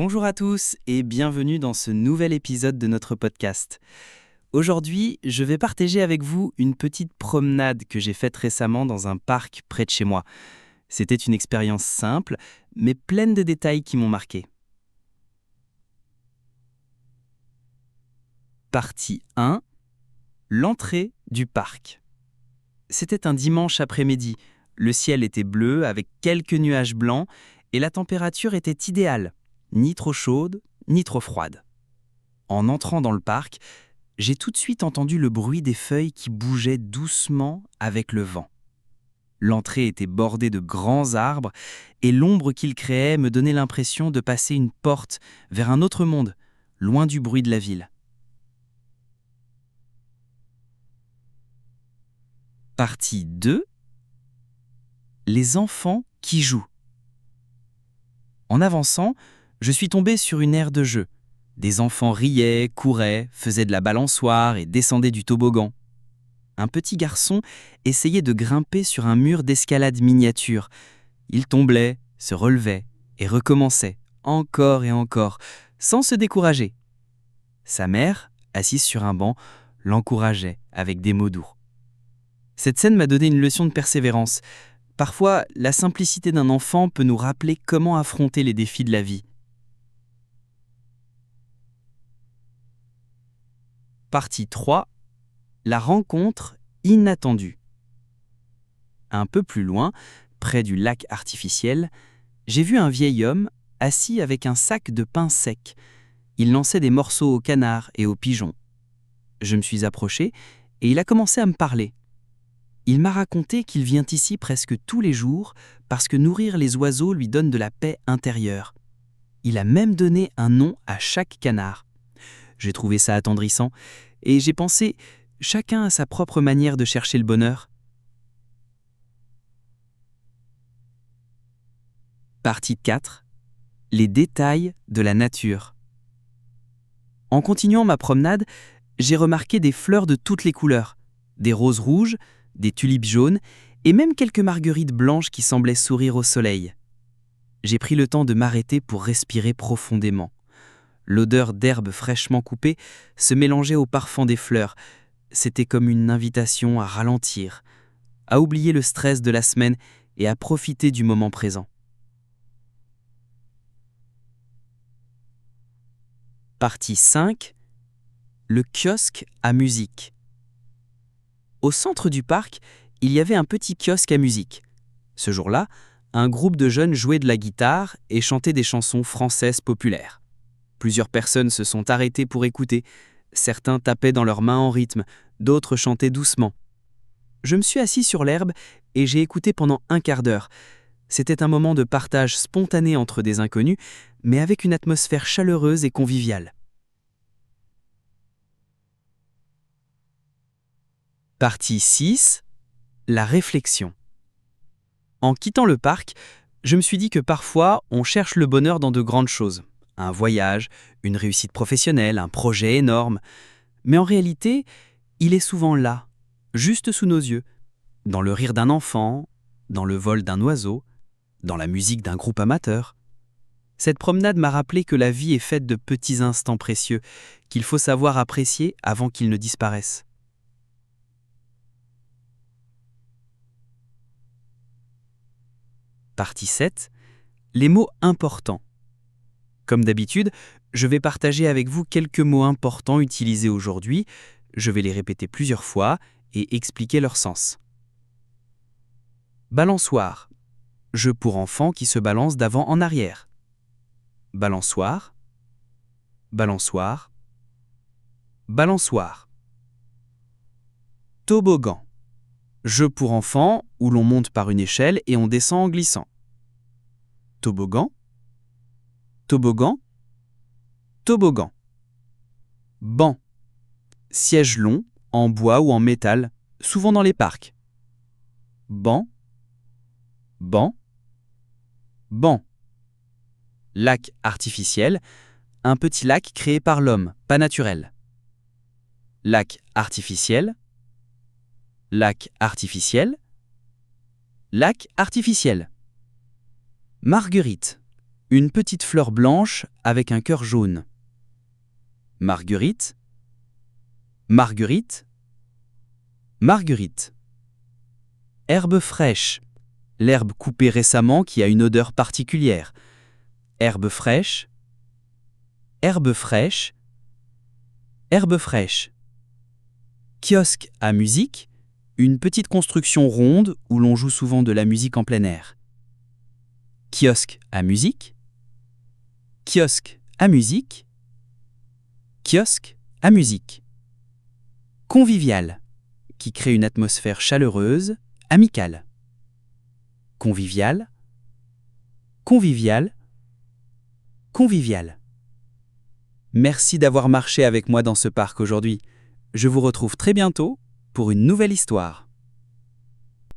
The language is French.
Bonjour à tous et bienvenue dans ce nouvel épisode de notre podcast. Aujourd'hui, je vais partager avec vous une petite promenade que j'ai faite récemment dans un parc près de chez moi. C'était une expérience simple, mais pleine de détails qui m'ont marqué. Partie 1. L'entrée du parc. C'était un dimanche après-midi. Le ciel était bleu avec quelques nuages blancs et la température était idéale, ni trop chaude, ni trop froide. En entrant dans le parc, j'ai tout de suite entendu le bruit des feuilles qui bougeaient doucement avec le vent. L'entrée était bordée de grands arbres et l'ombre qu'ils créaient me donnait l'impression de passer une porte vers un autre monde, loin du bruit de la ville. Partie 2. Les enfants qui jouent. En avançant, je suis tombé sur une aire de jeu. Des enfants riaient, couraient, faisaient de la balançoire et descendaient du toboggan. Un petit garçon essayait de grimper sur un mur d'escalade miniature. Il tombait, se relevait et recommençait, encore et encore, sans se décourager. Sa mère, assise sur un banc, l'encourageait avec des mots doux. Cette scène m'a donné une leçon de persévérance. Parfois, la simplicité d'un enfant peut nous rappeler comment affronter les défis de la vie. Partie 3. La rencontre inattendue. Un peu plus loin, près du lac artificiel, j'ai vu un vieil homme assis avec un sac de pain sec. Il lançait des morceaux aux canards et aux pigeons. Je me suis approché et il a commencé à me parler. Il m'a raconté qu'il vient ici presque tous les jours parce que nourrir les oiseaux lui donne de la paix intérieure. Il a même donné un nom à chaque canard. J'ai trouvé ça attendrissant et j'ai pensé, chacun a sa propre manière de chercher le bonheur. Partie 4. Les détails de la nature. En continuant ma promenade, j'ai remarqué des fleurs de toutes les couleurs, des roses rouges, des tulipes jaunes et même quelques marguerites blanches qui semblaient sourire au soleil. J'ai pris le temps de m'arrêter pour respirer profondément. L'odeur d'herbe fraîchement coupée se mélangeait au parfum des fleurs. C'était comme une invitation à ralentir, à oublier le stress de la semaine et à profiter du moment présent. Partie 5. Le kiosque à musique. Au centre du parc, il y avait un petit kiosque à musique. Ce jour-là, un groupe de jeunes jouait de la guitare et chantait des chansons françaises populaires. Plusieurs personnes se sont arrêtées pour écouter. Certains tapaient dans leurs mains en rythme, d'autres chantaient doucement. Je me suis assis sur l'herbe et j'ai écouté pendant un quart d'heure. C'était un moment de partage spontané entre des inconnus, mais avec une atmosphère chaleureuse et conviviale. Partie 6. La réflexion. En quittant le parc, je me suis dit que parfois, on cherche le bonheur dans de grandes choses. Un voyage, une réussite professionnelle, un projet énorme. Mais en réalité, il est souvent là, juste sous nos yeux, dans le rire d'un enfant, dans le vol d'un oiseau, dans la musique d'un groupe amateur. Cette promenade m'a rappelé que la vie est faite de petits instants précieux, qu'il faut savoir apprécier avant qu'ils ne disparaissent. Partie 7. Les mots importants. Comme d'habitude, je vais partager avec vous quelques mots importants utilisés aujourd'hui. Je vais les répéter plusieurs fois et expliquer leur sens. Balançoire. Jeu pour enfants qui se balance d'avant en arrière. Balançoire. Balançoire. Balançoire. Toboggan. Jeu pour enfants où l'on monte par une échelle et on descend en glissant. Toboggan. Toboggan. Toboggan. Banc. Siège long, en bois ou en métal, souvent dans les parcs. Banc. Banc. Banc. Lac artificiel, un petit lac créé par l'homme, pas naturel. Lac artificiel. Lac artificiel. Lac artificiel. Marguerite. Une petite fleur blanche avec un cœur jaune. Marguerite. Marguerite. Marguerite. Herbe fraîche. L'herbe coupée récemment qui a une odeur particulière. Herbe fraîche. Herbe fraîche. Herbe fraîche. Kiosque à musique. Une petite construction ronde où l'on joue souvent de la musique en plein air. Kiosque à musique. Kiosque à musique. Kiosque à musique. Convivial, qui crée une atmosphère chaleureuse, amicale. Convivial. Convivial. Convivial. Merci d'avoir marché avec moi dans ce parc aujourd'hui. Je vous retrouve très bientôt pour une nouvelle histoire.